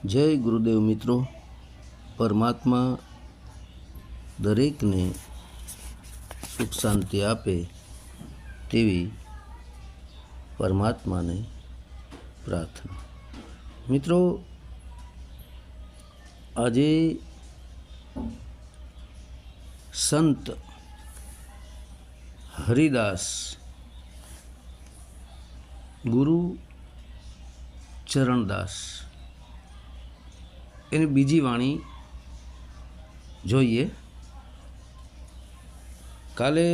જય ગુરુદેવ મિત્રો, પરમાત્મા દરેકને સુખ શાંતિ આપે તેવી પરમાત્માને પ્રાર્થના. મિત્રો, આજે સંત હરિદાસ ગુરુ ચરણદાસ એની બીજી વાણી જોઈએ. કાલે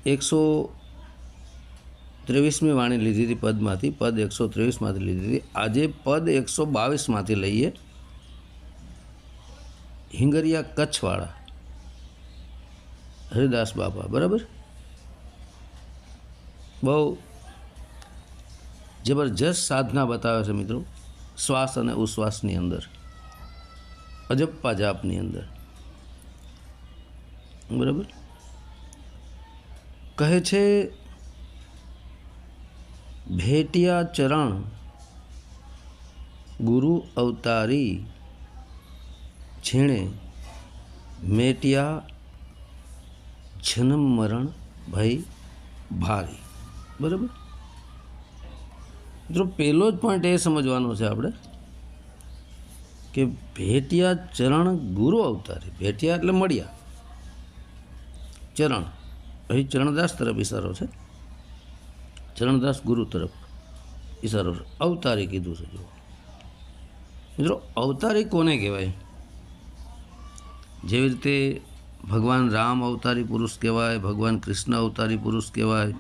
123મી વાણી લીધી હતી પદમાંથી, પદ 123માંથી લીધી હતી. આજે પદ 122માંથી લઈએ. હિંગરિયા કચ્છવાળા હરિદાસ બાપા, બરાબર, બહુ જબરજસ્ત સાધના બતાવે છે મિત્રો, શ્વાસ અને ઉશ્વાસની અંદર, અજપ્પા જાપની અંદર, બરાબર. કહે છે, ભેટિયા ચરણ ગુરુ અવતારી, જેણે મેટિયા જન્મ મરણ ભય ભારી. બરાબર મિત્રો, પહેલો જ પોઈન્ટ એ સમજવાનો છે આપણે કે ભેટિયા ચરણ ગુરુ અવતારી. ભેટિયા એટલે મળ્યા, ચરણ અહીં ચરણદાસ તરફ ઈશારો છે, ચરણદાસ ગુરુ તરફ ઈશારો છે. અવતારી કીધું છે. જો મિત્રો, અવતારી કોને કહેવાય? જેવી રીતે ભગવાન રામ અવતારી પુરુષ કહેવાય, ભગવાન કૃષ્ણ અવતારી પુરુષ કહેવાય,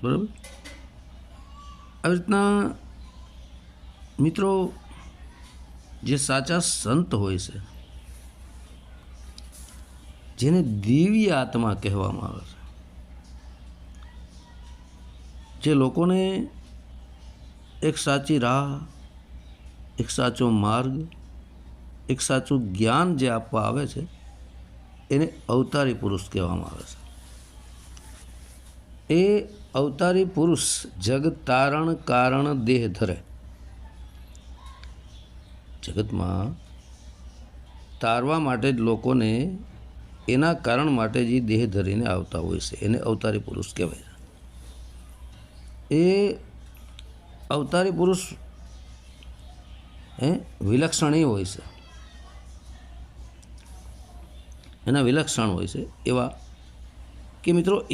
બરાબર. આવી રીતના મિત્રો, જે સાચા સંત હોય છે, જેને દિવ્ય આત્મા કહેવામાં આવે છે, જે લોકોને એક સાચી રાહ, એક સાચો માર્ગ, એક સાચું જ્ઞાન જે આપવા આવે છે, એને અવતારી પુરુષ કહેવામાં આવે છે. એ અવતારી પુરુષ જગ તારણ કારણ દેહ ધરે. જગતમાં તારવા માટે જ લોકોને એના કારણ માટે જ દેહ ધરીને આવતા હોય છે, એને અવતારી પુરુષ કહેવાય છે. એ અવતારી પુરુષ વિલક્ષણ હોય છે, એના વિલક્ષણ હોય છે એવા કે મિત્રો, એ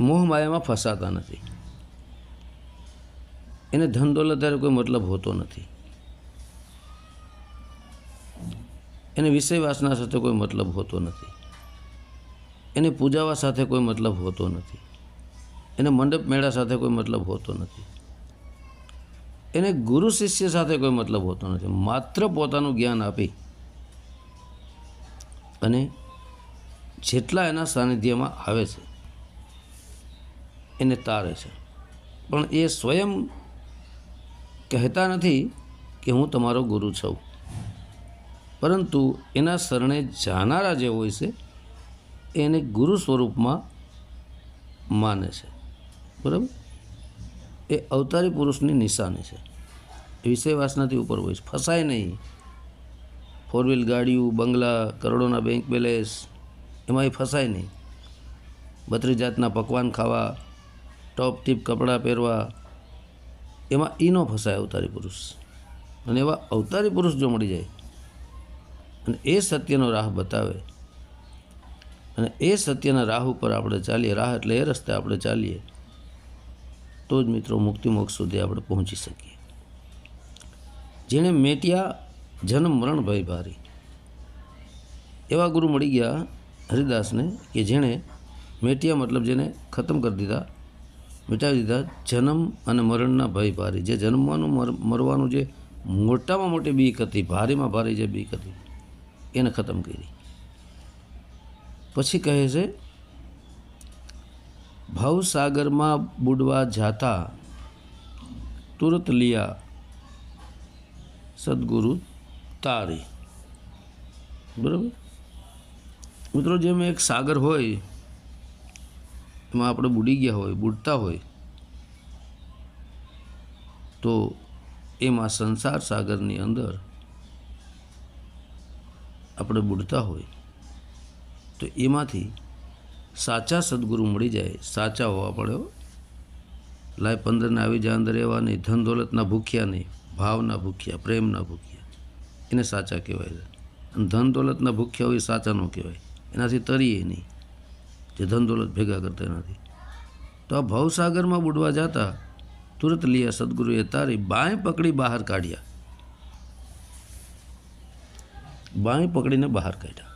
મોહમાયામાં ફસાતા નથી. એને ધન દોલત ત્યારે કોઈ મતલબ હોતો નથી, એને વિષય વાસના સાથે કોઈ મતલબ હોતો નથી, એને પૂજાવા સાથે કોઈ મતલબ હોતો નથી, એને મંડપ મેળા સાથે કોઈ મતલબ હોતો નથી, એને ગુરુ શિષ્ય સાથે કોઈ મતલબ હોતો નથી. માત્ર પોતાનું જ્ઞાન આપી અને જેટલા એના સાનિધ્યમાં આવે છે એને તારે છે. પણ એ સ્વયં કહેતા નથી કે હું તમારો ગુરુ છું, પરંતુ એના શરણે જાનારા જે હોય છે એને ગુરુ સ્વરૂપમાં માને છે, બરાબર. એ અવતારી પુરુષની નિશાની છે. વિષય વાસનાથી ઉપર હોય છે, ફસાય નહીં. 4 વ્હીલ ગાડીઓ, બંગલા, કરોડોના બેંક બેલેન્સ, એમાં એ ફસાય નહીં. 32 જાતના પકવાન ખાવા, ટોપ ટીપ કપડાં પહેરવા, એમાં એ ન ફસાય અવતારી પુરુષ. અને એવા અવતારી પુરુષ જો મળી જાય અને એ સત્યનો રાહ બતાવે, અને એ સત્યના રાહ ઉપર આપણે ચાલીએ, રાહ એટલે એ રસ્તે આપણે ચાલીએ, તો જ મિત્રો મુક્તિ મોક્ષ સુધી આપણે પહોંચી શકીએ. જેણે મેટિયા જન્મ મરણ ભય ભારી, એવા ગુરુ મળી ગયા હરિદાસને કે જેણે મેટિયા મતલબ જેને ખતમ કરી દીધા, મિટાવી દીધા જન્મ અને મરણના ભય ભારી. જે જન્મવાનું મરવાનું જે મોટામાં મોટી બીક હતી, ભારેમાં ભારે જે બીક હતી, એને ખતમ કરી. પછી કહે છે, ભવસાગરમાં બુડવા જાતા તુરત લિયા સદગુરુ તારી. બરાબર મિત્રો, જેમ એક સાગર હોય, એમાં આપણે બુડી ગયા હોય, બુડતા હોય, તો એમાં સંસાર સાગરની અંદર આપણે બુડતા હોય તો એમાંથી સાચા સદગુરુ મળી જાય. સાચા હોવા પડે હો. લાય 15ને આવી જાય અંદર એવા નહીં, ધન દોલતના ભૂખ્યા નહીં, ભાવના ભૂખ્યા, પ્રેમના ભૂખ્યા, એને સાચા કહેવાય. અને ધન દોલતના ભૂખ્યા હોય સાચા ન કહેવાય, એનાથી તરીએ નહીં જે ધન દોલત ભેગા કરતા નથી. તો આ ભવસાગરમાં બુડવા જતા તુરત લિયા સદગુરુએ તારી બાંય પકડી બહાર કાઢ્યા. બાંય પકડીને બહાર કાઢ્યા.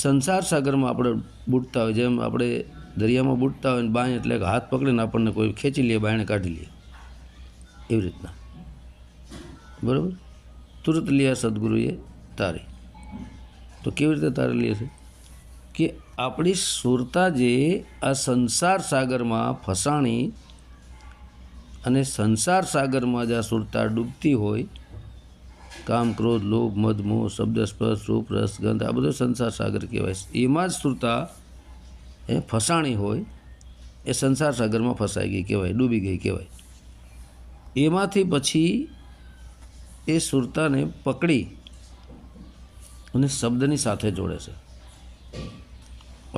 સંસાર સાગરમાં આપણે બુડતા હોય, જેમ આપણે દરિયામાં બુડતા હોય ને બાંય એટલે હાથ પકડીને આપણને કોઈ ખેંચી લે, બાયણે કાઢી લે, એવી રીતના. બરાબર. તુરત લિયા સદગુરુએ તારી. તો કેવી રીતે તારી લે છે કે આપણી સુરતા જે આ સંસાર સાગરમાં ફસાણી અને સંસાર સાગરમાં જ આ સુરતા ડૂબતી હોય, કામ, ક્રોધ, લોભ, મદ, મોહ, શબ્દ, સ્પર્શ, રૂપ, રસ, ગંધ, આ બધો સંસાર સાગર કહેવાય. એમાં જ સુરતા એ ફસાણી હોય, એ સંસાર સાગરમાં ફસાઈ ગઈ કહેવાય, ડૂબી ગઈ કહેવાય. એમાંથી પછી એ સુરતાને પકડી અને શબ્દની સાથે જોડે છે.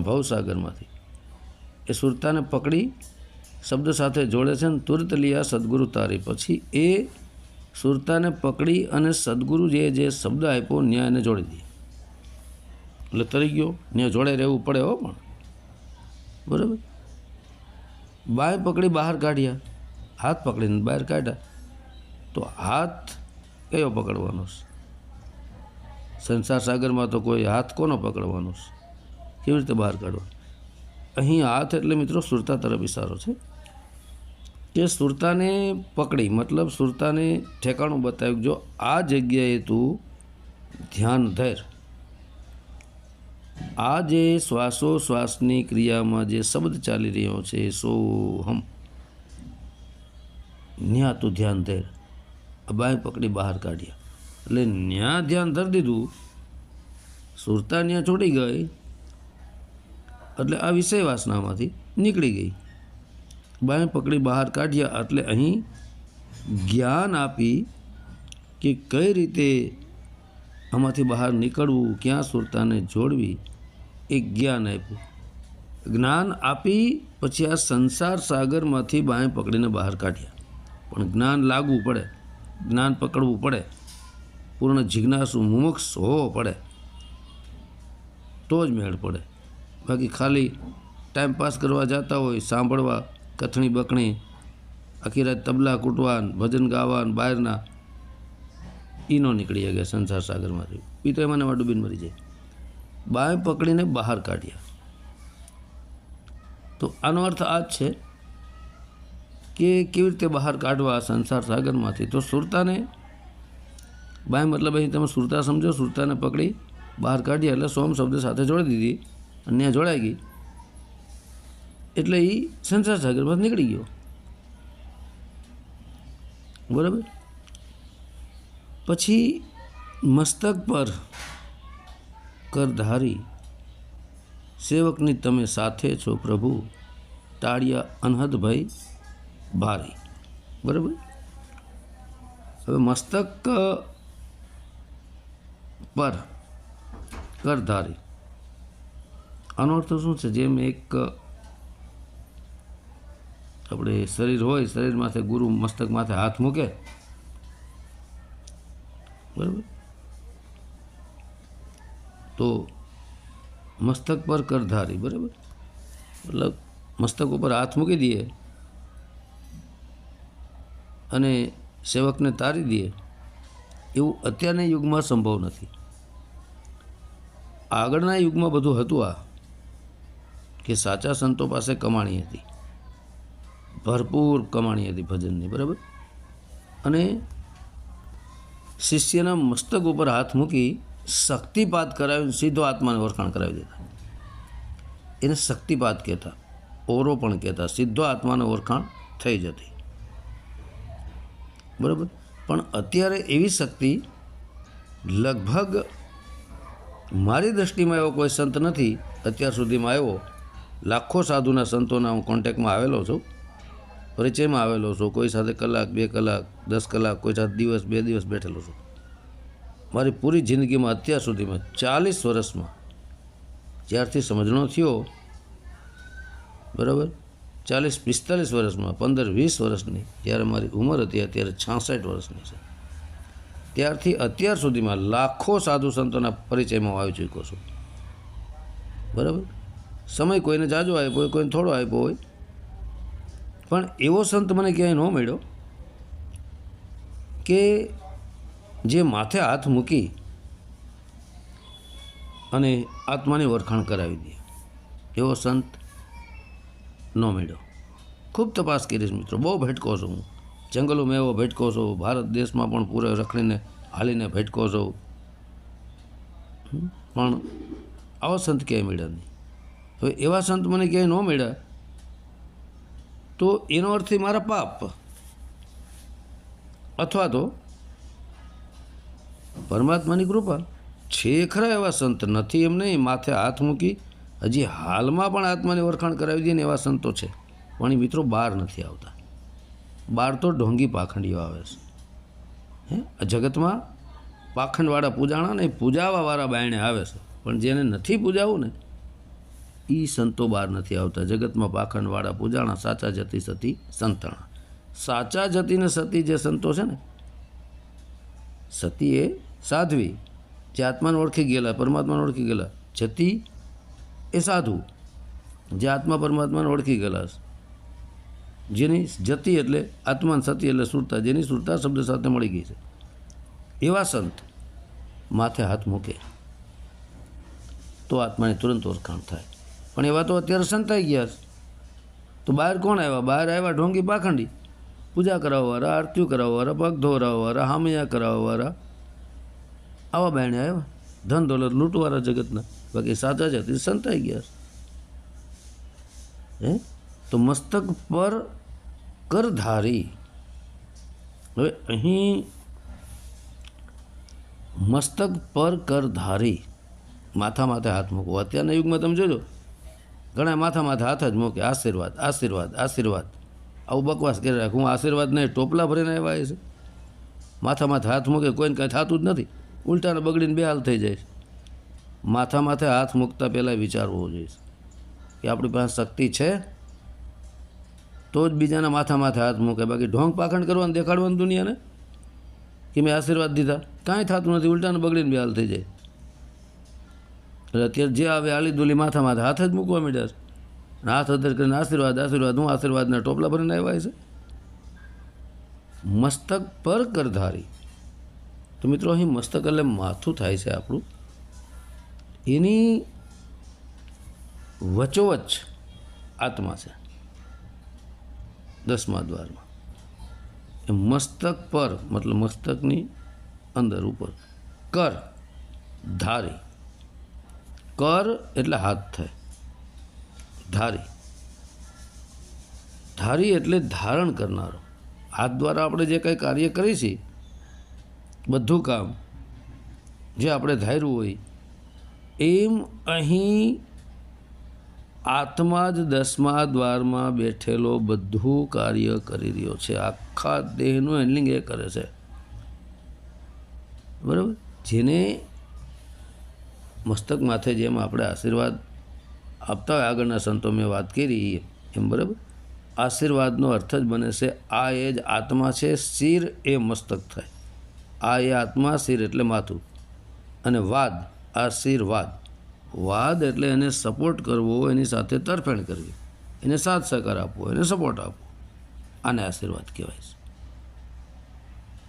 ભવસાગરમાંથી એ સુરતાને પકડી શબ્દ સાથે જોડે છે ને તુરત લિયા સદગુરુ તારી. પછી એ સુરતાને પકડી અને સદગુરુ જે શબ્દ આપ્યો ન્યાય એને જોડી દે. એટલે તરી ગયો, ન્યાય જોડે રહેવું પડે હો. પણ બરાબર. બાય પકડી બહાર કાઢ્યા, હાથ પકડીને બહાર કાઢ્યા. તો હાથ કયો પકડવાનો છે? સંસાર સાગરમાં તો કોઈ હાથ કોનો પકડવાનો છે? કેવી રીતે બહાર કાઢવાનો? અહીં હાથ એટલે મિત્રો સુરતા તરફ ઇશારો છે કે સુરતાને પકડી, મતલબ સુરતાને ઠેકાણું બતાવ્યું. જો આ જગ્યાએ તું ધ્યાન ધર, આ જે શ્વાસોશ્વાસની ક્રિયામાં જે શબ્દ ચાલી રહ્યો છે સોહમ, ન્યા તું ધ્યાન ધર. બાય પકડી બહાર કાઢ્યા એટલે ન્યા ધ્યાન ધરી દીધું, સુરતા ન્યા છોડી ગઈ એટલે આ વિષય વાસનામાંથી નીકળી ગઈ. બાય પકડી બહાર કાઢ્યા એટલે અહીં જ્ઞાન આપી કે કઈ રીતે આમાંથી બહાર નીકળવું, ક્યાં સુરતાને જોડવી, એ જ્ઞાન આપ્યું. જ્ઞાન આપી પછી આ સંસાર સાગરમાંથી બાય પકડીને બહાર કાઢ્યા. પણ જ્ઞાન લાગવું પડે, જ્ઞાન પકડવું પડે, પૂર્ણ જિજ્ઞાસુ મુમુક્ષ હોવો પડે, તો જ મેળ પડે. બાકી ખાલી ટાઈમ પાસ કરવા જતા હોય, સાંભળવા, કથણી બકણી, આખી રાત તબલા કૂટવાન, ભજન ગાવાન બહારના, એ ન નીકળી ગયા સંસાર સાગરમાંથી. એ તો એમાં ડૂબીને મરી જાય. બાય પકડીને બહાર કાઢ્યા. તો આનો અર્થ આ જ છે કે કેવી રીતે બહાર કાઢવા સંસાર સાગરમાંથી. તો સુરતાને બાય મતલબ અહીં તમે સુરતા સમજો, સુરતાને પકડી બહાર કાઢ્યા એટલે સોમ શબ્દ સાથે જોડી દીધી અને ત્યાં જોડાઈ ગઈ એટલે એ સંસાર સાગરમાંથી નીકળી ગયો. બરાબર. પછી મસ્તક પર કરધારી સેવકની તમે સાથે છો પ્રભુ, ટાળિયા અનહદ ભય ભારી. બરાબર. હવે મસ્તક પર કરધારી, આનો અર્થ શું છે? જેમ એક આપણે શરીર હોય, શરીર માથે ગુરુ મસ્તક માથે હાથ મૂકે, બરાબર, તો મસ્તક પર કરધારી, બરાબર, મતલબ મસ્તક ઉપર હાથ મૂકી દઈએ અને સેવકને તારી દઈએ, એવું અત્યારના યુગમાં સંભવ નથી. આગળના યુગમાં બધું હતું આ કે સાચા સંતો પાસે કમાણી હતી, ભરપૂર કમાણી હતી ભજનની, બરાબર. અને શિષ્યના મસ્તક ઉપર હાથ મૂકી શક્તિપાત કરાવીને સીધો આત્માને ઓળખાણ કરાવી દેતા. એને શક્તિપાત કહેતા, ઓરો પણ કહેતા. સીધો આત્માને ઓળખાણ થઈ જતી, બરાબર. પણ અત્યારે એવી શક્તિ લગભગ મારી દૃષ્ટિમાં એવો કોઈ સંત નથી અત્યાર સુધીમાં આવ્યો. લાખો સાધુના સંતોના હું કોન્ટેક્ટમાં આવેલો છું, પરિચયમાં આવેલો છો, કોઈ સાથે કલાક 2 કલાક 10 કલાક, કોઈ સાથે દિવસ 2 દિવસ બેઠેલો છો. મારી પૂરી જિંદગીમાં અત્યાર સુધીમાં 40 વર્ષમાં જ્યારથી સમજણો થયો, બરાબર, 40-45 વર્ષમાં, 15-20 વર્ષની જ્યારે મારી ઉંમર હતી અત્યારે 66 વર્ષની છે, ત્યારથી અત્યાર સુધીમાં લાખો સાધુ સંતોના પરિચયમાં આવી ચૂક્યો છું. બરાબર, સમય કોઈને જાજો આપ્યો હોય, કોઈને થોડો આપ્યો હોય, પણ એવો સંત મને ક્યાંય ન મળ્યો કે જે માથે હાથ મૂકી અને આત્માની વરખાણ કરાવી દે. એવો સંત ન મળ્યો. ખૂબ તપાસ કરીશ મિત્રો, બહુ ભટકો છું હું, જંગલોમાં એવો ભટકો છું, ભારત દેશમાં પણ પૂરે રખડીને હાલીને ભટકો છું, પણ આવો સંત ક્યાંય મળ્યા નહીં. હવે એવા સંત મને ક્યાંય ન મળ્યા તો એનો અર્થ મારા પાપ, અથવા તો પરમાત્માની કૃપા. છે ખરા એવા સંત, નથી એમ નહીં, માથે હાથ મૂકી હજી હાલમાં પણ આત્માને વરખાણ કરાવી દે ને એવા સંતો છે, પણ એ મિત્રો બહાર નથી આવતા. બહાર તો ઢોંગી પાખંડીઓ આવે છે. જગતમાં પાખંડવાળા પૂજાણા ને પૂજાવાવાળા બાયણે આવે છે, પણ જેને નથી પૂજાવું ને એ સંતો બહાર નથી આવતા. જગતમાં પાખંડવાળા પૂજાણા, સાચા જતી સતી સંતાણા. સાચા જતી ને સતી જે સંતો છે ને, સતી એ સાધ્વી જે આત્માને ઓળખી ગયેલા, પરમાત્માને ઓળખી ગયેલા. જતી એ સાધુ જે આત્મા પરમાત્માને ઓળખી ગયેલા છે, જેની જતી એટલે આત્માને, સતી એટલે સુરતા, જેની સુરતા શબ્દ સાથે મળી ગઈ છે. એવા સંત માથે હાથ મૂકે તો આત્માની તુરંત ઓળખાણ થાય. પણ એવા તો અત્યારે સંતાઈ ગયા છે. તો બહાર કોણ આવ્યા? બહાર આવ્યા ઢોંગી પાખંડી, પૂજા કરાવવાવાળા, આરતીઓ કરાવવાવાળા, પગ ધોવરાવવાવાળા, હામિયા કરાવવાવાળા, આવા બાયણે આવ્યા, ધન દોલત લૂંટવાળા જગતના. બાકી સાચા જતી સંતાઈ ગયા છે. તો મસ્તક પર કરધારી. હવે અહીં મસ્તક પર કરધારી, માથા માથે હાથ મૂકવો. અત્યારના યુગમાં તમે જોજો ઘણા માથા માથે હાથ જ મૂકે, આશીર્વાદ આશીર્વાદ આશીર્વાદ, આવું બકવાસ કરી રાખું. હું આશીર્વાદ નહીં, ટોપલા ભરીને આવ્યા છે. માથા માથે હાથ મૂકે, કોઈને કાંઈ થતું જ નથી, ઉલટાને બગડીને બેહાલ થઈ જાય છે. માથા માથે હાથ મૂકતા પહેલાં વિચારવું જોઈએ કે આપણી પાસે શક્તિ છે તો જ બીજાના માથા માથે હાથ મૂકે. બાકી ઢોંગ પાખંડ કરવાનું, દેખાડવાનું દુનિયાને કે મેં આશીર્વાદ દીધા, કાંઈ થતું નથી, ઉલટાને બગડીને બેહાલ થઈ જાય. એટલે અત્યારે જે આવે આલી દુલી માથા માથે હાથ જ મૂકવા માંડ્યા છે. હાથ અધર કરીને આશીર્વાદ આશીર્વાદ, હું આશીર્વાદના ટોપલા ભરીને આવ્યા છે. મસ્તક પર કરધારી. તો મિત્રો અહીં મસ્તક એટલે માથું થાય છે આપણું, એની વચોવચ આત્મા છે 10મા દ્વારમાં. એ મસ્તક પર મતલબ મસ્તકની અંદર ઉપર, કર ધારી. કર એટલે હાથ થાય, ધારી, ધારી એટલે ધારણ કરનારો. હાથ દ્વારા આપણે જે કંઈ કાર્ય કરીએ છીએ, બધું કામ જે આપણે ધાર્યું હોય, એમ અહીં આત્મા જ 10મા દ્વારમાં બેઠેલો બધું કાર્ય કરી રહ્યો છે. આખા દેહનું હેન્ડલિંગ એ કરે છે. બરાબર. જેને મસ્તક માથે જેમ આપણે આશીર્વાદ આપતા હોય, આગળના સંતો મેં વાત કરી એમ, બરાબર, આશીર્વાદનો અર્થ જ બને છે આ એ જ આત્મા છે. શિર એ મસ્તક થાય. આ એ આત્મા, શિર એટલે માથું, અને વાદ, આશીર્વાદ. વાદ એટલે એને સપોર્ટ કરવો, એની સાથે તરફેણ કરવી, એને સાથ સહકાર આપવો, એને સપોર્ટ આપવો, આને આશીર્વાદ કહેવાય છે.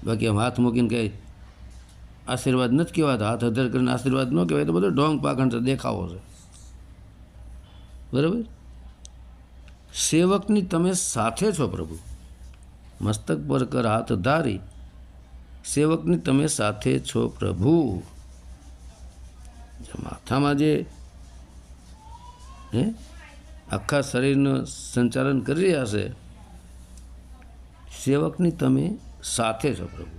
બાકી આમ હાથ મૂકીને કંઈ આશીર્વાદ નથી કહેવાતા, હાથ અધર કરીને આશીર્વાદ ન કહેવાય, તો બધો ઢોંગ પાખંડ છે, દેખાવો છે. બરાબર. સેવકની તમે સાથે છો પ્રભુ. મસ્તક પર કર હાથ ધારી, સેવકની તમે સાથે છો પ્રભુ. માથામાં જે આખા શરીરનું સંચાલન કરી રહ્યા છે, સેવકની તમે સાથે છો પ્રભુ.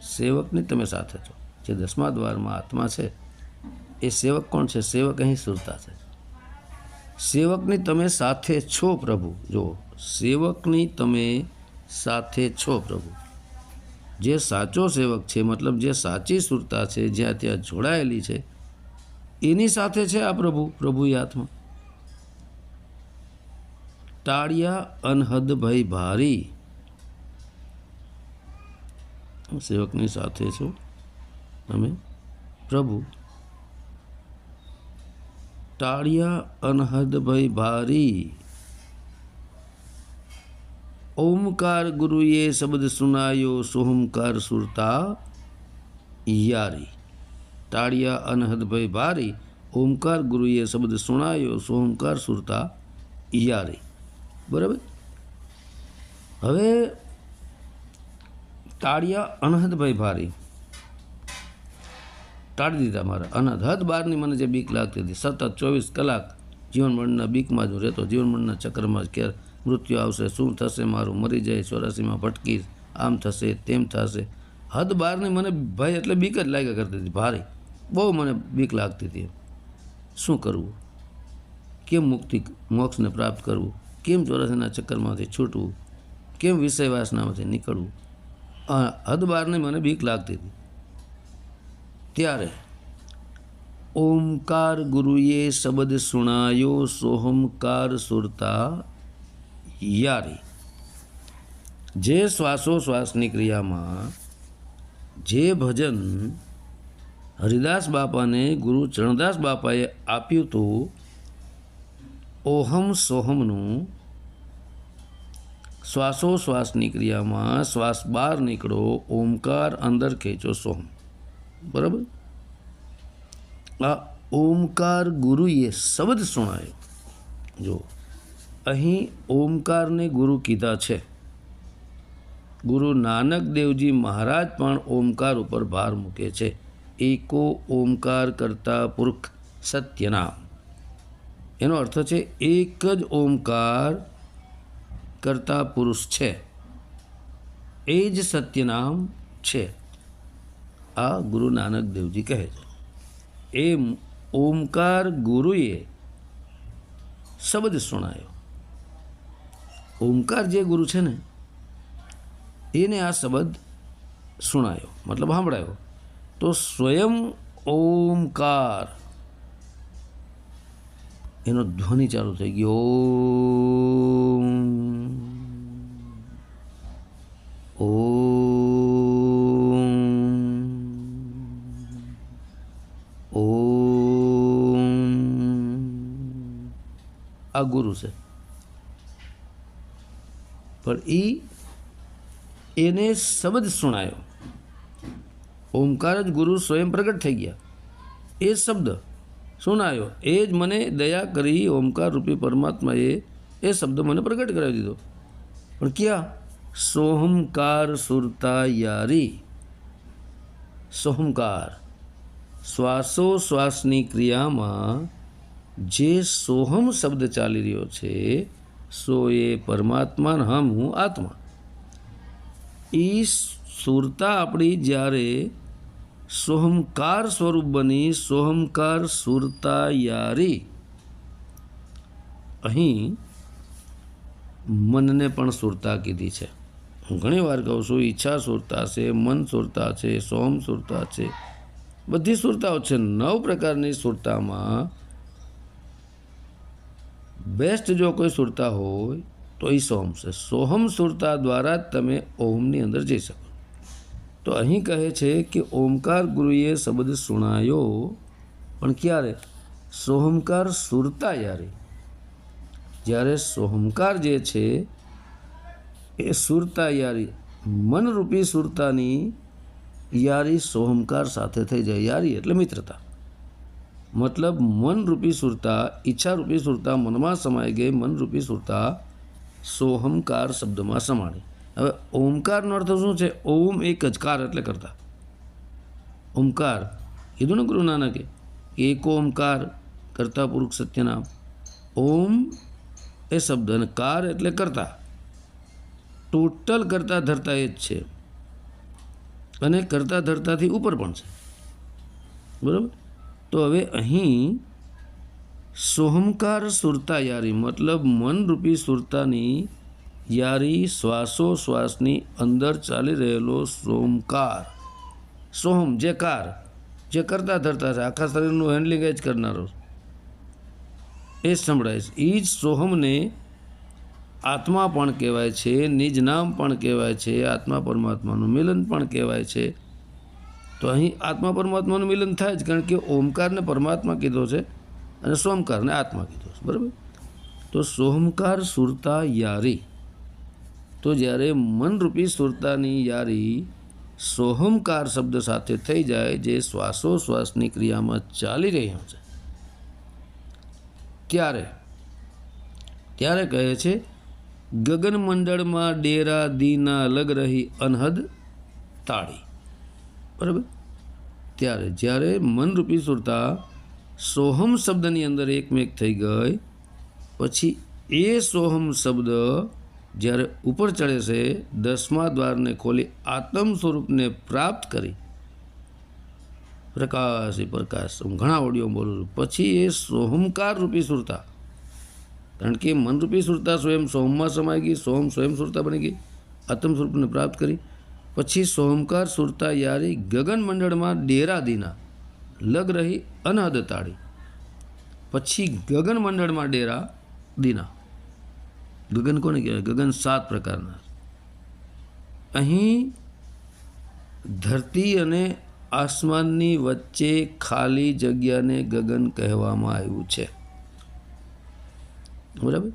સેવકની તમે સાથે છો. જે 10મા દ્વારમાં આત્મા છે એ સેવક કોણ છે? સેવક અહીં સુરતા છે. સેવકની તમે સાથે છો પ્રભુ. જો સેવકની તમે સાથે છો પ્રભુ. જે સાચો સેવક છે, મતલબ જે સાચી સુરતા છે, જ્યાં ત્યાં જોડાયેલી છે, એની સાથે છે આ પ્રભુ, પ્રભુની આત્મા. ટાળિયા અનહદ ભય ભારી, સેવકની સાથે છો તમે પ્રભુ. ટાળિયા અનહદ ભય ભારી, ઓમકાર ગુરુએ શબ્દ સુનાયો, સોહમકાર સુરતા યારી. ટાળિયા અનહદ ભય ભારી, ઓમકાર ગુરુએ શબ્દ સુનાયો, સોહમકાર સુરતા યારી. બરાબર. હવે ટાળિયા અનહદ ભય ભારી, ટાળી દીધા મારા અનહદ. હદ બારની મને જે બીક લાગતી હતી, સતત 24 કલાક જીવન મરણના બીકમાં જ હું રહેતો, જીવન મરણના ચક્રમાં જ, કે મૃત્યુ આવશે, શું થશે મારું, મરી જાય, 84માં ભટકીશ, આમ થશે તેમ થશે. હદ બારની મને ભય એટલે બીક જ લાગ્યા કરતી હતી, ભારી. બહુ મને બીક લાગતી હતી. શું કરવું, કેમ મુક્તિ મોક્ષને પ્રાપ્ત કરવું, કેમ 84ના ચક્કરમાંથી છૂટવું, કેમ વિષય વાસનામાંથી નીકળવું, હદ બારની મને બીક લાગતી હતી. ત્યારે ઓમકાર ગુરુએ શબ્દ સુણાયો, સોહમકાર સુરતા યારી. જે શ્વાસોશ્વાસની ક્રિયામાં જે ભજન હરિદાસ બાપાને ગુરુ ચરણદાસ બાપાએ આપ્યું હતું, ઓહમ સોહમનું, શ્વાસોશ્વાસની ક્રિયામાં શ્વાસ બહાર નીકળો, ઓમકાર અંદર ખેંચો, સોહમ. બરાબર. આ ઓમકાર ગુરુએ શબ્દ સુણાયો. જો અહીં ઓમકારને ગુરુ કીધા છે. ગુરુ નાનક દેવજી મહારાજ પણ ઓમકાર ઉપર ભાર મૂકે છે. એકો ઓમકાર કરતા પુરુષ સત્યનામ. એનો અર્થ છે એક જ ઓમકાર કરતા પુરુષ છે, એ જ સત્યનામ છે. આ ગુરુ નાનક દેવજી કહે છે. એમ ઓમકાર ગુરુએ શબ્દ સુણાયો. ઓમકાર જે ગુરુ છે ને, એને આ શબ્દ સુણાયો, મતલબ સાંભળાયો. તો સ્વયં ઓમકાર, એનો ધ્વનિ ચાલુ થઈ ગયો. આ ગુરુ છે, પણ એને શબ્દ સુણાયો. ઓમકાર જ ગુરુ સ્વયં પ્રગટ થઈ ગયા. એ શબ્દ સુનાયો, એ જ મને દયા કરી ઓમકાર રૂપી પરમાત્માએ એ શબ્દ મને પ્રગટ કરાવી દીધો. પણ ક્યાં? સોહમકાર સુરતા યારી. સોહમકાર, શ્વાસોશ્વાસની ક્રિયામાં જે સોહમ શબ્દ ચાલી રહ્યો છે, સો એ પરમાત્મા, હમ હું આત્મા. એ સુરતા આપણી જ્યારે સોહમકાર સ્વરૂપ બની, સોહમકાર સુરતા યારી. અહીં મનને પણ સુરતા કીધી છે. હું ઘણી વાર કહું છું, ઈચ્છા સુરતા છે, મન સુરતા છે, સોહમ સુરતા છે, બધી સુરતાઓ છે. 9 પ્રકારની સુરતામાં બેસ્ટ જો કોઈ સુરતા હોય તો એ સોહમ છે. સોહમ સુરતા દ્વારા જ તમે ઓમની અંદર જઈ શકો. તો અહીં કહે છે કે ઓમકાર ગુરુએ શબ્દ સુણાયો, પણ ક્યારે? સોહમકાર સુરતા યારી. જ્યારે સોહમકાર જે છે એ સુરતા યારી, મનરૂપી સુરતાની યારી સોહમકાર સાથે થઈ જાય. યારી એટલે મિત્રતા, મતલબ મનરૂપી સુરતા, ઈચ્છારૂપી સુરતા મનમાં સમાઈ ગઈ. મનરૂપી સુરતા સોહમકાર શબ્દમાં સમાણી. હવે ઓમકારનો અર્થ શું છે? ઓમ એક જ, કાર એટલે કરતા. ઓમકાર કીધું ને ગુરુ નાનકે, એક ઓમકાર કરતા પુરુષ સત્યનામ. ઓમ એ શબ્દ અને કાર એટલે કરતા. ટોટલ કરતા ધરતા એ જ છે, અને કરતા ધરતાથી ઉપર પણ છે. બરાબર. તો હવે અહીં સોહમકાર સુરતા યારી, મતલબ મનરૂપી સુરતાની યારી શ્વાસોશ્વાસની અંદર ચાલી રહેલો સોમકાર, સોહમ જે કાર, જે કરતા ધરતા છે, આખા શરીરનું હેન્ડલિંગ એ જ કરનારો, એ જ સંભળાય છે. એ જ સોહમને આત્મા પણ કહેવાય છે, નિજ નામ પણ કહેવાય છે, આત્મા પરમાત્માનું મિલન પણ કહેવાય છે. તો અહીં આત્મા પરમાત્માનું મિલન થાય જ, કારણ કે ઓમકારને પરમાત્મા કીધો છે અને સોમકારને આત્મા કીધો છે, બરાબર. તો સોમકાર સુરતા યારી, તો જ્યારે મનરૂપી સુરતાની યારી સોહમકાર શબ્દ સાથે થઈ જાય, જે શ્વાસોશ્વાસની ક્રિયામાં ચાલી રહ્યો છે, ત્યારે કહે છે ગગન મંડળમાં ડેરા દીના લગ રહી અનહદ તાળી, બરાબર. ત્યારે જ્યારે મનરૂપી સુરતા સોહમ શબ્દની અંદર એકમેક થઈ ગઈ, પછી એ સોહમ શબ્દ જ્યારે ઉપર ચડે છે, 10મા દ્વારને ખોલી આત્મ સ્વરૂપને પ્રાપ્ત કરી, પ્રકાશ, હું ઘણા ઓડિયો બોલું છું, પછી એ સોહમકાર રૂપી સુરતા, કારણ કે મનરૂપી સુરતા સ્વયં સોહમમાં સમાઈ ગઈ, સોહમ સ્વયં સુરતા બની ગઈ, આત્મ સ્વરૂપને પ્રાપ્ત કરી, પછી સોહમકાર સુરતા યારી ગગન મંડળમાં ડેરા દીના લગ રહી અનહદ તાળી, પછી ગગન મંડળમાં ડેરા દીના, ગગન કોને કહેવાય? ગગન 7 પ્રકારના. અહીં ધરતી અને આસમાનની વચ્ચે ખાલી જગ્યાને ગગન કહેવામાં આવ્યું છે, બરાબર.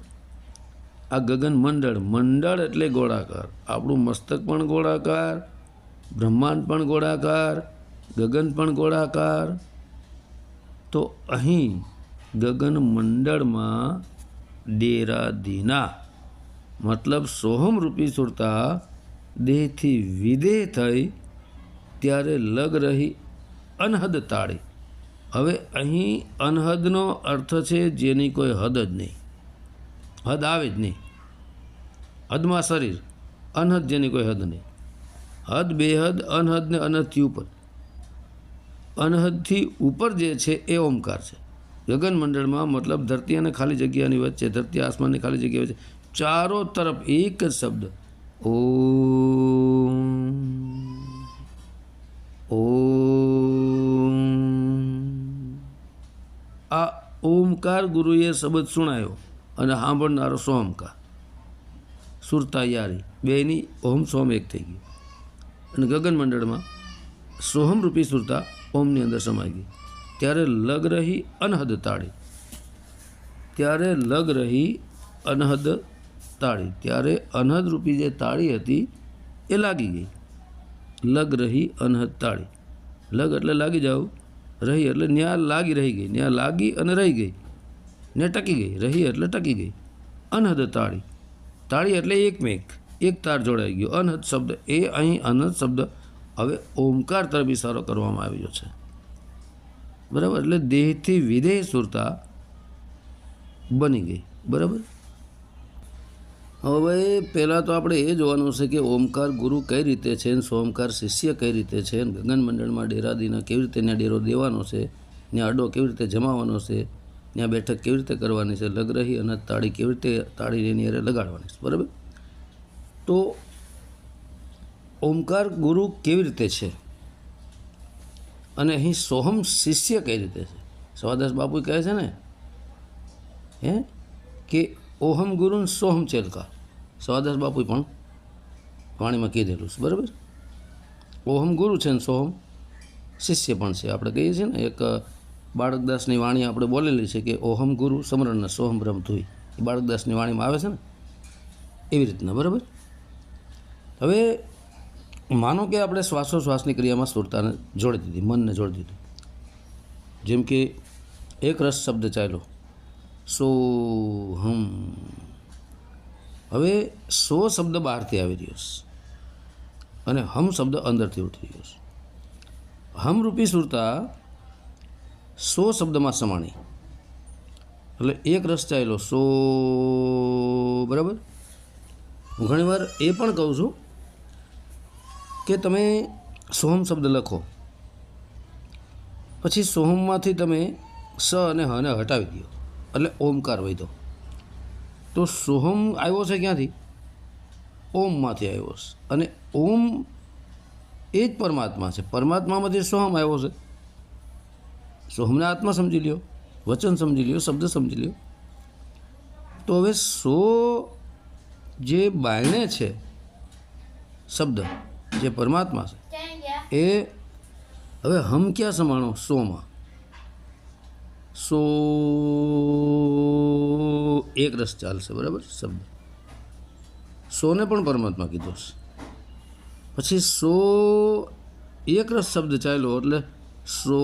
આ ગગન મંડળ, મંડળ એટલે ગોળાકાર, આપણું મસ્તક પણ ગોળાકાર, બ્રહ્માંડ પણ ગોળાકાર, ગગન પણ ગોળાકાર. તો અહીં ગગન મંડળમાં ડેરાધીના મતલબ સોહમ રૂપી સુરતા દેહથી વિદેહ થઈ ત્યારે લગ રહી અનહદ તાળી. હવે અહીં અનહદનો અર્થ છે જેની કોઈ હદ જ નહીં, હદ આવે જ નહીં. હદમાં શરીર, અનહદ જેની કોઈ હદ નહીં. હદ, બેહદ, અનહદ ને અનહદથી ઉપર. અનહદથી ઉપર જે છે એ ઓમકાર છે. ગગન મંડળમાં મતલબ ધરતી અને ખાલી જગ્યાની વચ્ચે, ધરતી આસમાનની ખાલી જગ્યા વચ્ચે ચારો તરફ એક જ શબ્દ ઓમ ઓમ. આ ઓમકાર ગુરુએ શબ્દ સુણાયો અને સાંભળનારો સોમકાર, સુરતા યારી, બેની ઓમ સોમ એક થઈ ગઈ. અને ગગન મંડળમાં સોહમ રૂપી સુરતા ઓમની અંદર સમાઈ ગઈ. ત્યારે લગ રહી અનહદ તાળી, ત્યારે લગ રહી અનહદ તાળી, ત્યારે અનહદ રૂપી જે તાળી હતી એ લાગી ગઈ. લગ રહી અનહદ તાળી, લગ એટલે લાગી જાવ, રહી એટલે ન્યા લાગી રહી ગઈ, ન્યા લાગી અને રહી ગઈ, ને ટકી ગઈ, રહી એટલે ટકી ગઈ. અનહદ તાળી, તાળી એટલે એકમેક, એક તાર જોડાઈ ગયો. અનહદ શબ્દ એ અહીં અનહદ શબ્દ હવે ઓમકાર તરફ ઇશારો કરવામાં આવ્યો છે, બરાબર. એટલે દેહથી વિદેહ સુરતા બની ગઈ, બરાબર. હવે પહેલાં તો આપણે એ જોવાનું છે કે ઓમકાર ગુરુ કઈ રીતે છે, સોમકાર શિષ્ય કઈ રીતે છે, ગગન મંડળમાં ડેરાદીના કેવી રીતે ત્યાં ડેરો દેવાનો છે, ત્યાં અડો કેવી રીતે જમાવાનો છે, ત્યાં બેઠક કેવી રીતે કરવાની છે, લગ રહી અને તાળી કેવી રીતે તાળી એની હારે લગાડવાની છે, બરાબર. તો ઓમકાર ગુરુ કેવી રીતે છે અને અહીં સોહમ શિષ્ય કઈ રીતે છે. સવાદાસ બાપુ કહે છે ને કે ઓહમ ગુરુ સોહમ ચેલકા. સવાદાસ બાપુ પણ વાણીમાં કીધેલું છે, બરાબર. ઓહમ ગુરુ છે ને સોહમ શિષ્ય પણ છે. આપણે કહીએ છીએ ને એક બાળકદાસની વાણી આપણે બોલેલી છે કે ઓહમ ગુરુ સમરણ સોહમ બ્રહ્મ ધુઈ, એ બાળકદાસની વાણીમાં આવે છે ને એવી રીતના, બરાબર. હવે માનો કે આપણે શ્વાસોશ્વાસની ક્રિયામાં સુરતાને જોડી દીધી, મનને જોડી દીધું. જેમ કે એક રસ શબ્દ ચાલ્યો સોહમ, હવે સો શબ્દ બહારથી આવી રહ્યો છે અને હમ શબ્દ અંદરથી ઉઠી રહ્યો છે. હમરૂપી સુરતા સો શબ્દમાં સમાણી, એટલે એક રસ ચાલ્યો સો, બરાબર. હું ઘણીવાર એ પણ કહું છું કે તમે સોહમ શબ્દ લખો, પછી સોહમમાંથી તમે સ અને હને હટાવી દો એટલે ઓમકાર વધ્યો. તો સોહમ આવ્યો છે ક્યાંથી? ઓમમાંથી આવ્યો છે અને ઓમ એ જ પરમાત્મા છે. પરમાત્મામાંથી સોહમ આવ્યો છે. સોહમને આત્મા સમજી લ્યો, વચન સમજી લ્યો, શબ્દ સમજી લ્યો. તો હવે સો જે બાયણે છે શબ્દ જે પરમાત્મા છે એ હવે હમ ક્યાં સમાણો? સોમાં. સો એક રસ ચાલશે, બરાબર. શબ્દ સોને પણ પરમાત્મા કીધો છે. પછી સો એક રસ શબ્દ ચાલ્યો એટલે સો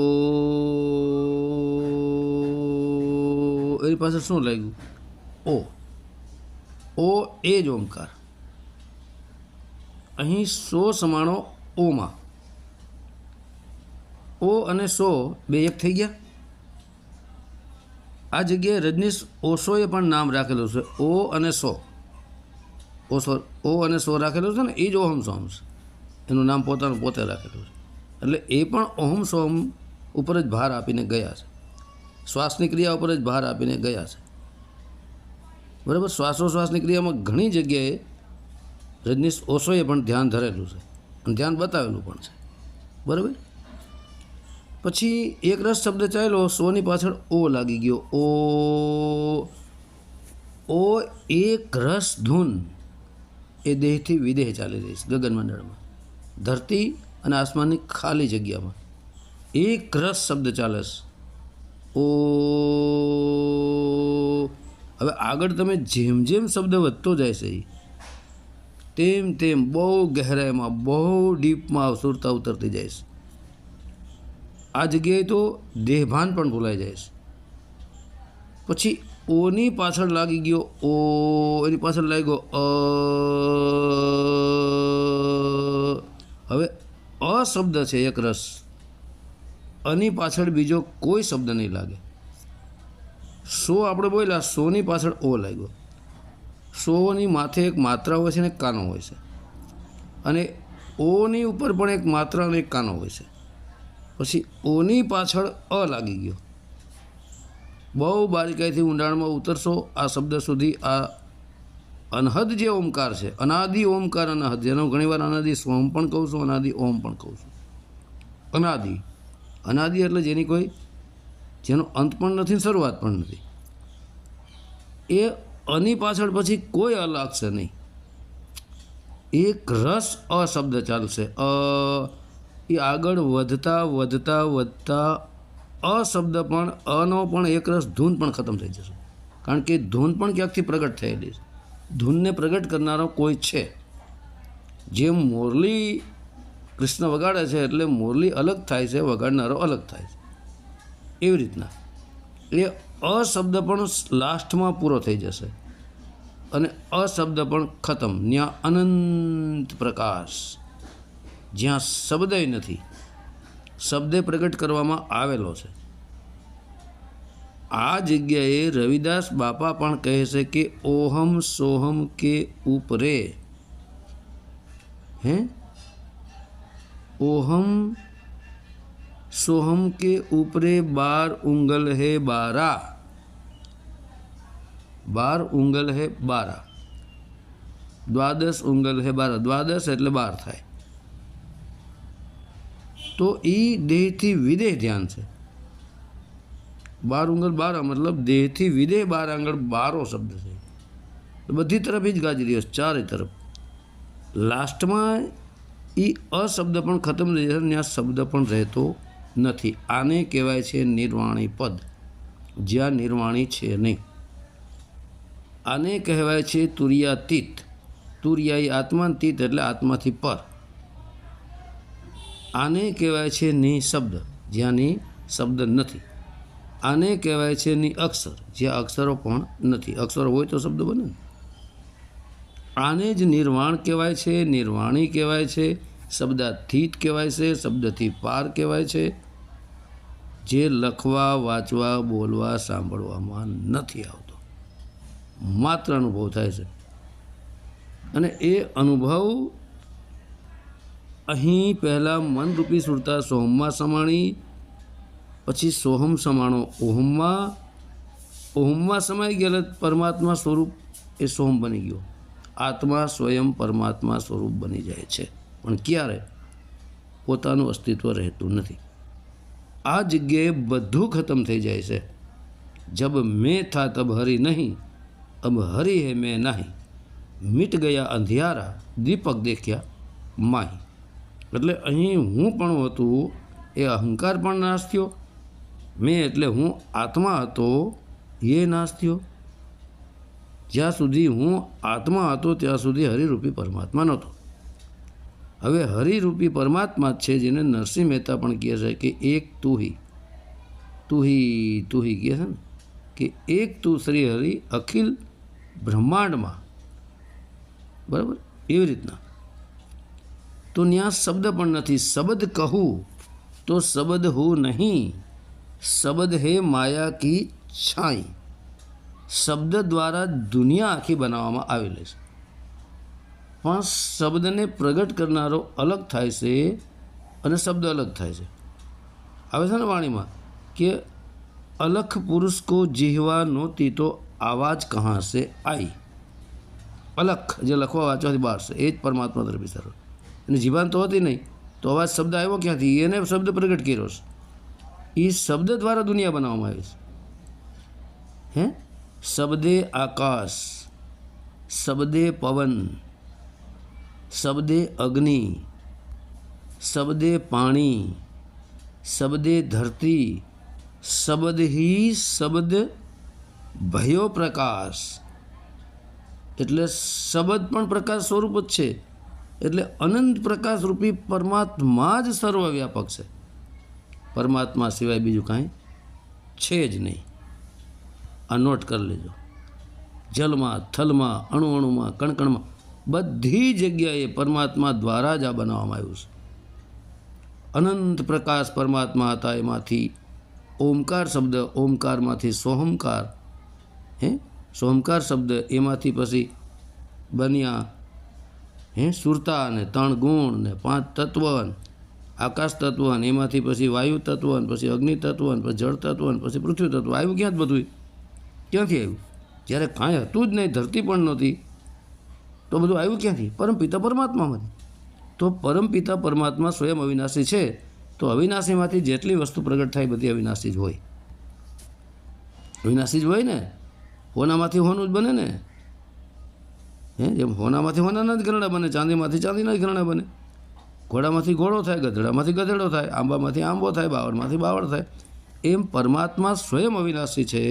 એની પાસે શું લાગ્યું? ઓ. ઓ એ જ ઓમકાર. અહીં સો સમાણો ઓમાં. ઓ અને સો બે એક થઈ ગયા. આ જગ્યાએ રજનીશ ઓશોએ પણ નામ રાખેલું છે. ઓ અને સો. ઓ અને સો રાખેલું છે ને, એ જ ઓહમ સોહમ છે. એનું નામ પોતાનું પોતે રાખેલું છે. એટલે એ પણ ઓહમ સોહમ ઉપર જ ભાર આપીને ગયા છે. શ્વાસની ક્રિયા ઉપર જ ભાર આપીને ગયા છે, બરાબર. શ્વાસોશ્વાસની ક્રિયામાં ઘણી જગ્યાએ રજનીશ ઓશોએ પણ ધ્યાન ધરેલું છે અને ધ્યાન બતાવેલું પણ છે, બરાબર. પછી એક રસ શબ્દ ચાલ્યો, સોની પાછળ ઓ લાગી ગયો. ઓ એક રસ ધૂન એ દેહથી વિદેહ ચાલી રહી છે ગગનમંડળમાં, ધરતી અને આસમાનની ખાલી જગ્યામાં એક રસ શબ્દ ચાલે છે. ઓ. હવે આગળ તમે જેમ જેમ શબ્દ વધતો જાય છે તેમ તેમ બહુ ગહેરાઈમાં, બહુ ડીપમાં સુરતા ઉતરતી જાય છે. આ જગ્યાએ તો દેહભાન પણ ભૂલાઈ જાય છે. પછી ઓની પાછળ લાગી ગયો ઓ, એની પાછળ લાગ્યો હવે અ શબ્દ છે એક રસ, અની પાછળ બીજો કોઈ શબ્દ નહીં લાગે. સો આપણે બોલ્યા, સોની પાછળ ઓ લાગ્યો. સોની માથે એક માત્રા હોય છે અને એક કાનો હોય છે, અને ઓની ઉપર પણ એક માત્રા અને એક કાનો હોય છે. પછી ઓની પાછળ અ લાગી ગયો. બહુ બારીકાઈથી ઊંડાણમાં ઉતરશો આ શબ્દ સુધી. આ અનહદ જે ઓમકાર છે, અનાદિ ઓમકાર અનહદ, જેનો ઘણીવાર અનાદિ સોમ પણ કહું છું, અનાદિ ઓમ પણ કહું છું. અનાદિ, અનાદિ એટલે જેની કોઈ, જેનો અંત પણ નથી, શરૂઆત પણ નથી. એ અની પાછળ પછી કોઈ અ લાગશે નહીં. એક રસ અ શબ્દ ચાલશે. એ આગળ વધતા વધતા વધતા અ શબ્દ પણ, અનો પણ એક રસ ધૂન પણ ખતમ થઈ જશે. કારણ કે ધૂન પણ ક્યાંકથી પ્રગટ થયેલી છે. ધૂનને પ્રગટ કરનારો કોઈ છે. જેમ મોરલી કૃષ્ણ વગાડે છે એટલે મોરલી અલગ થાય છે, વગાડનારો અલગ થાય છે. એવી રીતના એ અ શબ્દ પણ લાસ્ટમાં પૂરો થઈ જશે અને અ શબ્દ પણ ખતમ. ત્યાં અનંત પ્રકાશ, જ્યાં શબ્દ નથી, શબ્દે પ્રગટ કરવામાં આવેલો છે. આ જગ્યાએ રવિદાસ બાપા પણ કહે છે કે ઓહમ સોહમ કે ઉપરે, હે ઓહમ सोहम के ऊपरे 12 उंगल है 12, 12 उंगल है 12, 12 उंगल है 12, 12 એટલે 12 થાય. તો એ દેહથી વિદેહ ધ્યાન છે. 12 ઉંગલ 12 મતલબ દેહથી વિદેહ 12 આંગળ 12 શબ્દ છે. બધી તરફ જ ગાજી રહ્યો છે, ચારે તરફ. લાસ્ટમાં એ અશબ્દ પણ ખતમ થઈ જશે, ત્યાં શબ્દ પણ રહેતો નથી. આને કહેવાય છે નિર્વાણી પદ, જ્યાં નિર્વાણી છે નહીં. આને કહેવાય છે તુર્યાતીત. તુર્યાઈ આત્માતીત એટલે આત્માથી પર. આને કહેવાય છે નિશબ્દ, જ્યાં ની શબ્દ નથી. આને કહેવાય છે નિ અક્ષર, જ્યાં અક્ષરો પણ નથી. અક્ષરો હોય તો શબ્દ બને ને. આને જ નિર્વાણ કહેવાય છે, નિર્વાણી કહેવાય છે, શબ્દાતીત કહેવાય છે, શબ્દથી પાર કહેવાય છે. જે લખવા, વાંચવા, બોલવા, સાંભળવામાં નથી આવતો, માત્ર અનુભવ થાય છે. અને એ અનુભવ અહીં પહેલાં મનરૂપી સુરતા સોહમમાં સમાણી, પછી સોહમ સમાણો ઓહમમાં, ઓહમમાં સમાઈ ગયેલા પરમાત્મા સ્વરૂપ એ સોહમ બની ગયો. આત્મા સ્વયં પરમાત્મા સ્વરૂપ બની જાય છે, પણ ક્યારે? પોતાનું અસ્તિત્વ રહેતું નથી. આ જગ્યાએ બધું ખતમ થઈ જાય છે. જબ મેં થા તબ હરી નહીં, અબ હરી હે મેં નહીં, મિટ ગયા અંધિયારા, દીપક દેખ્યા માહી. એટલે અહીં હું પણ હતું, એ અહંકાર પણ નાશ થયો. મેં એટલે હું આત્મા હતો, એ નાશ થયો. જ્યાં સુધી હું આત્મા હતો ત્યાં સુધી હરિરૂપી પરમાત્મા નહોતો. હવે હરિરૂપી પરમાત્મા છે, જેને નરસિંહ મહેતા પણ કહે છે કે એક તું હી કહે છે ને, કે એક તું શ્રી હરિ અખિલ બ્રહ્માંડમાં. બરાબર, એવી રીતના. તો ત્યાં શબ્દ પણ નથી. શબ્દ કહું તો શબ્દ હું નહીં, શબ્દ હે માયા કી છાઈ. શબ્દ દ્વારા દુનિયા આખી બનાવવામાં આવેલી છે, પણ શબ્દને પ્રગટ કરનારો અલગ થાય છે અને શબ્દ અલગ થાય છે. આવે છે ને વાણીમાં કે અલખ પુરુષ કો જીહવા નહોતી તો આવાજ કહાં સે આઈ. અલખ જે લખવા વાંચવાથી બહાર છે, એ જ પરમાત્મા તરફ વિચારો. અને જીવાન તો હતી નહીં, તો અવાજ શબ્દ આવ્યો ક્યાંથી? એને શબ્દ પ્રગટ કર્યો છે. એ શબ્દ દ્વારા દુનિયા બનાવવામાં આવી છે. શબ્દે આકાશ, શબ્દે પવન, શબ્દે અગ્નિ, શબ્દે પાણી, શબ્દે ધરતી, શબ્દ હી શબ્દ ભયો પ્રકાશ. એટલે શબ્દ પણ પ્રકાશ સ્વરૂપ જ છે. એટલે અનંત પ્રકાશ રૂપી પરમાત્મા જ સર્વવ્યાપક છે. પરમાત્મા સિવાય બીજું કાંઈ છે જ નહીં. આ નોટ કરી લેજો. જલમાં, થલમાં, અણુ અણુમાં, કણકણમાં, બધી જગ્યાએ પરમાત્મા દ્વારા જ આ બનાવવામાં આવ્યું છે. અનંત પ્રકાશ પરમાત્મા હતા. એમાંથી ઓમકાર શબ્દ, ઓમકારમાંથી સોહમકાર, સોહમકાર શબ્દ, એમાંથી પછી બન્યા સુરતા ને 3 ગુણ ને 5 તત્વ, આકાશ તત્વ, એમાંથી પછી વાયુ તત્વ, પછી અગ્નિ તત્વ, પછી જળ તત્વ, પછી પૃથ્વી તત્વ. આવ્યું ક્યાં જ બધું? ક્યાંથી આવ્યું? જ્યારે કાંઈ હતું જ નહીં, ધરતી પણ નહોતી, તો બધું આવ્યું ક્યાંથી? પરમપિતા પરમાત્મામાંથી. તો પરમપિતા પરમાત્મા સ્વયં અવિનાશી છે. તો અવિનાશીમાંથી જેટલી વસ્તુ પ્રગટ થાય બધી અવિનાશી જ હોય. અવિનાશી જ હોય ને. હોનામાંથી હોનું જ બને ને. જેમ હોનામાંથી હોનાના જ ઘરડા બને, ચાંદીમાંથી ચાંદીના જ ઘરડા બને. ઘોડામાંથી ઘોડો થાય, ગધેડામાંથી ગધેડો થાય, આંબામાંથી આંબો થાય, બાવળમાંથી બાવળ થાય. એમ પરમાત્મા સ્વયં અવિનાશી છે.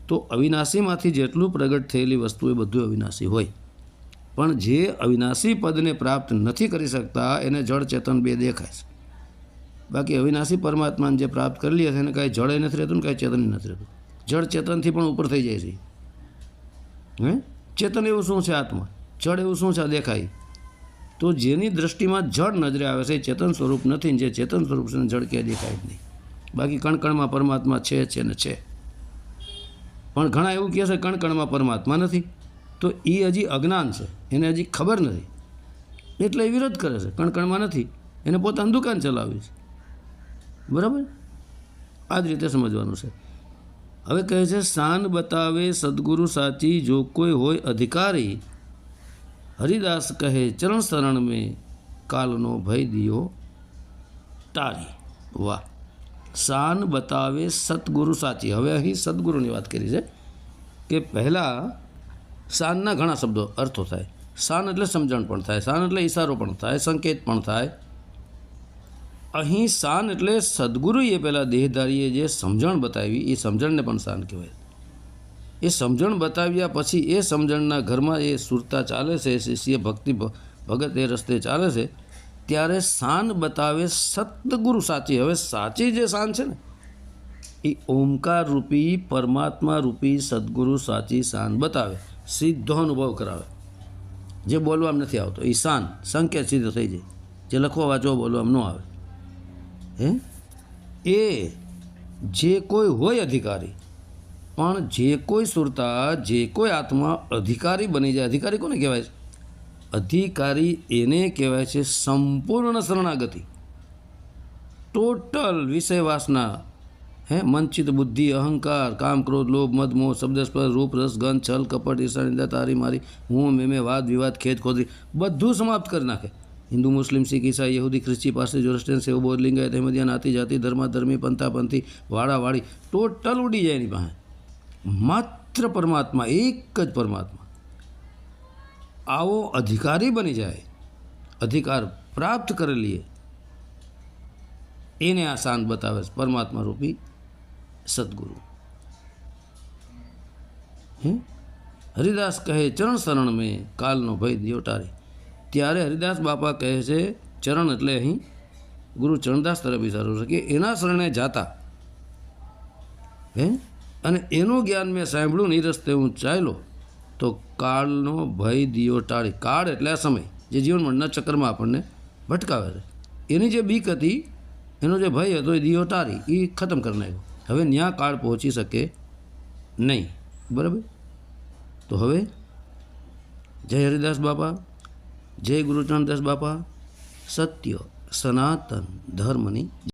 તો અવિનાશીમાંથી જેટલું પ્રગટ થયેલી વસ્તુ એ બધું અવિનાશી હોય. પણ જે અવિનાશી પદને પ્રાપ્ત નથી કરી શકતા એને જળ ચેતન બે દેખાય છે. બાકી અવિનાશી પરમાત્માને જે પ્રાપ્ત કરી લે છે એને કાંઈ જળે નથી રહેતું ને કાંઈ ચેતન નથી રહેતું. જળ ચેતનથી પણ ઉપર થઈ જાય છે. ચેતન એવું શું છે? આત્મા. જળ એવું શું છે? દેખાય. તો જેની દૃષ્ટિમાં જળ નજરે આવે છે એ ચેતન સ્વરૂપ નથી. જે ચેતન સ્વરૂપ છે જળ ક્યાંય દેખાય જ નહીં. બાકી કણકણમાં પરમાત્મા છે ને છે. પણ ઘણા એવું કહે છે કણકણમાં પરમાત્મા નથી. તો એ હજી અજ્ઞાન છે, એને હજી ખબર નથી, એટલે એ વિરોધ કરે છે. કણકણમાં નથી, એને પોતાની દુકાન ચલાવી છે. બરાબર? આ જ રીતે સમજવાનું છે. હવે કહે છે શાન બતાવે સદગુરુ સાચી, જો કોઈ હોય અધિકારી, હરિદાસ કહે ચરણ શરણ મેં, કાલનો ભય દિયો ટાળી. વાહ! શાન બતાવે સદગુરુ સાચી. હવે અહીં સદગુરુની વાત કરી છે કે પહેલાં શાનના ઘણા શબ્દો અર્થો થાય. શાન એટલે સમજણ પણ થાય, શાન એટલે ઈશારો પણ થાય, સંકેત પણ થાય. અહીં શાન એટલે સદગુરુએ પહેલાં દેહધારીએ જે સમજણ બતાવી એ સમજણને પણ શાન કહેવાય. એ સમજણ બતાવ્યા પછી એ સમજણના ઘરમાં એ સુરતા ચાલે છે, શિષ્ય ભગત એ રસ્તે ચાલે છે, ત્યારે શાન બતાવે સતગુરુ સાચી. હવે સાચી જે શાન છે ને એ ઓમકાર રૂપી પરમાત્મા રૂપી સદગુરુ સાચી શાન બતાવે, સીધો અનુભવ કરાવે. જે બોલવામાં નથી આવતો એ શાન, સંકેત સીધો થઈ જાય. જે લખવા વાંચવા બોલવામાં ન આવે. એ જે કોઈ હોય અધિકારી, પણ જે કોઈ સુરતા, જે કોઈ આત્મા અધિકારી બની જાય. અધિકારી કોને કહેવાય છે? અધિકારી એને કહેવાય છે સંપૂર્ણ શરણાગતિ, ટોટલ વિષય વાસના હે મનચિત બુદ્ધિ અહંકાર કામ ક્રોધ લોભ મદ મોહ શબ્દસ્પર્શ રૂપ રસ ગંધ છલ કપટ ઈર્ષા નિંદા તારી મારી હું મેમે વાદ વિવાદ ખેદ ખોદરી બધું સમાપ્ત કરી નાખે. હિન્દુ મુસ્લિમ શીખ ઈસાઈ યહૂદી ખ્રિસ્તી પારસી જોરસ્ટેન સેવ બૌદ્ધ લિંગાયત અહેમદિયા નાતી જાતિ ધર્માધર્મી પંથાપંથી વાડાવાડી ટોટલ ઉડી જાય એની પાસે. માત્ર પરમાત્મા, એક જ પરમાત્મા. આવો અધિકારી બની જાય, અધિકાર પ્રાપ્ત કરેલી એને આ શાન બતાવે છે પરમાત્મા રૂપી સદગુરુ. હરિદાસ કહે ચરણ શરણ મેં કાલનો ભય દિયો ટારી. ત્યારે હરિદાસ બાપા કહે છે ચરણ એટલે અહીં ગુરુ ચરણદાસ તરફ ઇશારો છે કે એના શરણે જાતા અને એનું જ્ઞાન મેં સાંભળ્યું ને એ રસ્તે હું ચાલ્યો તો કાળનો ભય દિયો ટાળી. કાળ એટલે આ સમય જે જીવનના ચક્રમાં આપણને ભટકાવે છે, એની જે બીક હતી, એનો જે ભય હતો એ દિયો ટાળી, એ ખતમ કરી નાખ્યો. હવે ન્યા કાળ પહોંચી શકે નહીં. બરાબર. તો હવે જય હરિદાસ બાપા, જય ગુરુ ચરણદાસ બાપા, સત્ય સનાતન ધર્મની